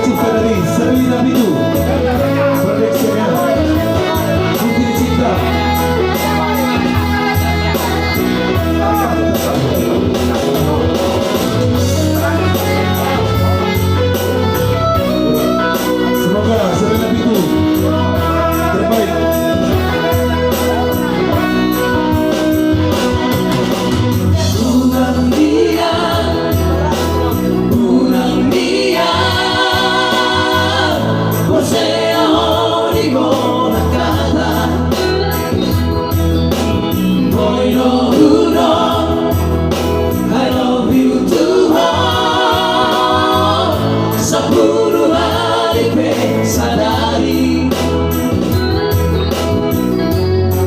tercipta dari Serina Bidu. Proyeksinya Bukti Cinta. Semoga Serina Bidu terbaik. Sadari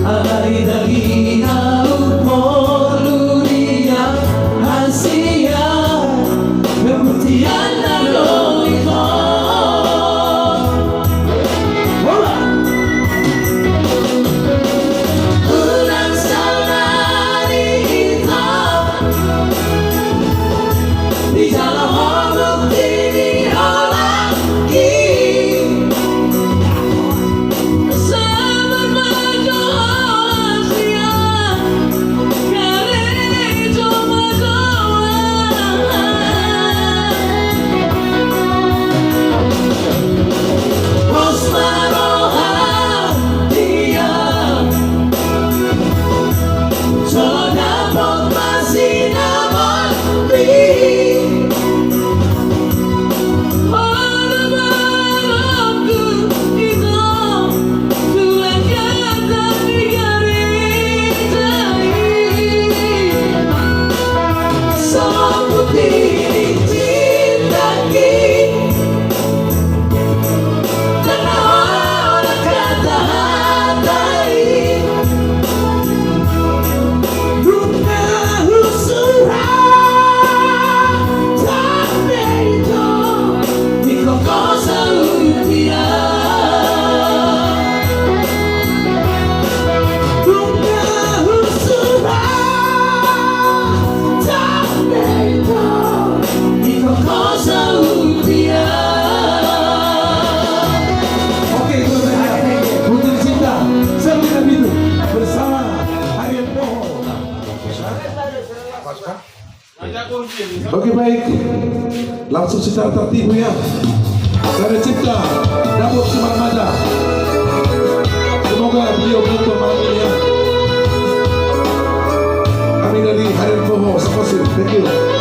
ay daginaw mo lunia Asia Kemutian na ito Unang sanari ito Di dalam hubung diri lagi Oke baik, langsung secara tertib ya. Dari Cipta Daud Sumarmada. Semoga beliau beruntung malam ini ya. Kami dari Harian Poho Saposir, thank you.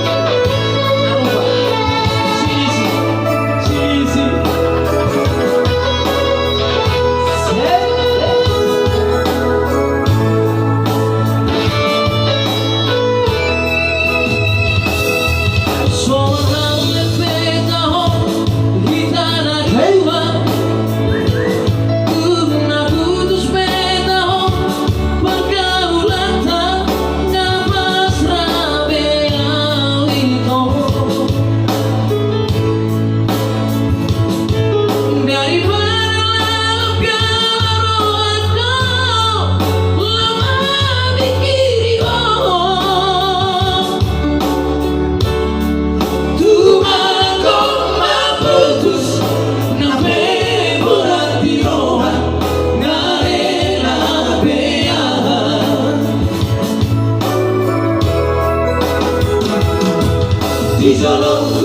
Selalu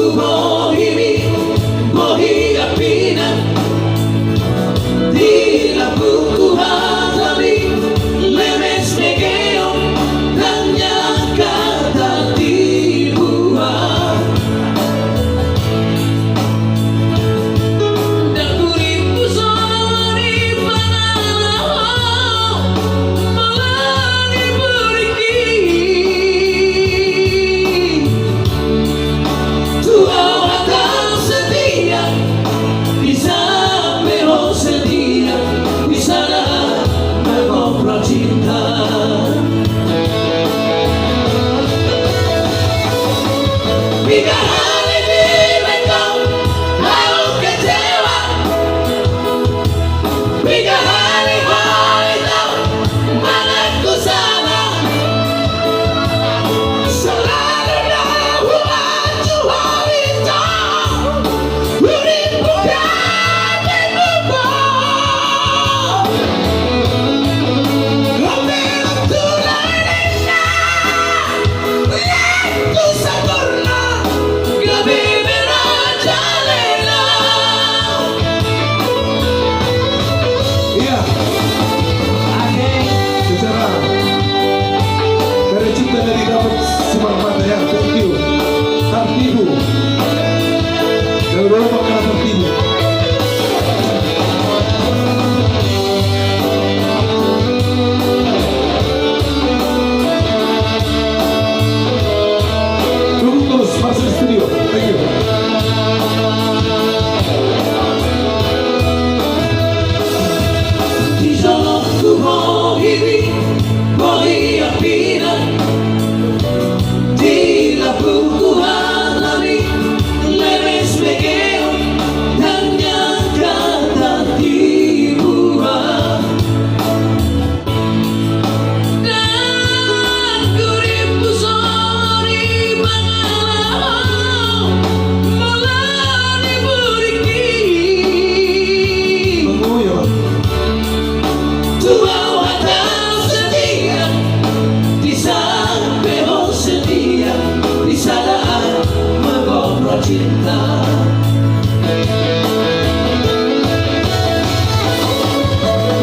cinta.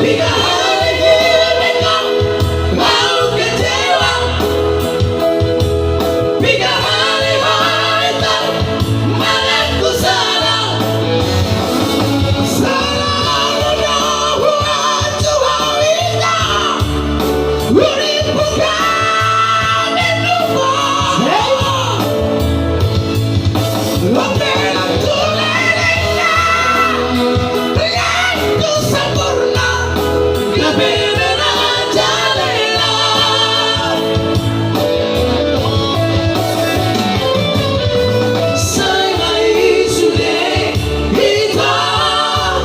Tiga hari hilang lalu kecewa, tiga hari hitam malah ku sadar. Selalu buat coba kita urip bukan hidup. Lebih tulenya yang ku sempurna lebih jalela. Saya sudah hitam,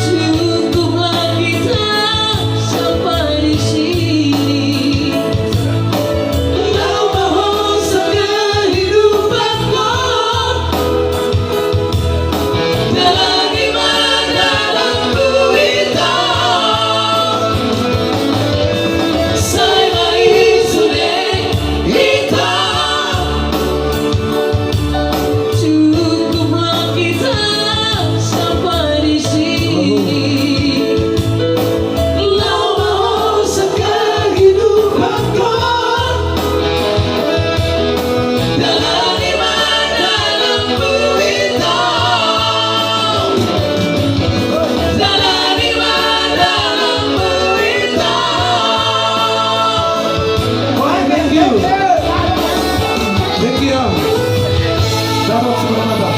cukuplah kita sampai di sini. Kau bahasakan hidupanku dalam iman dalam hitam. Saya sudah hitam, cukuplah kita sampai di sini. Kau bahasakan hidupanku dalam iman dalam hitam, dalam iman dalam hitam. Thank you. Thank you. Dapat semangat.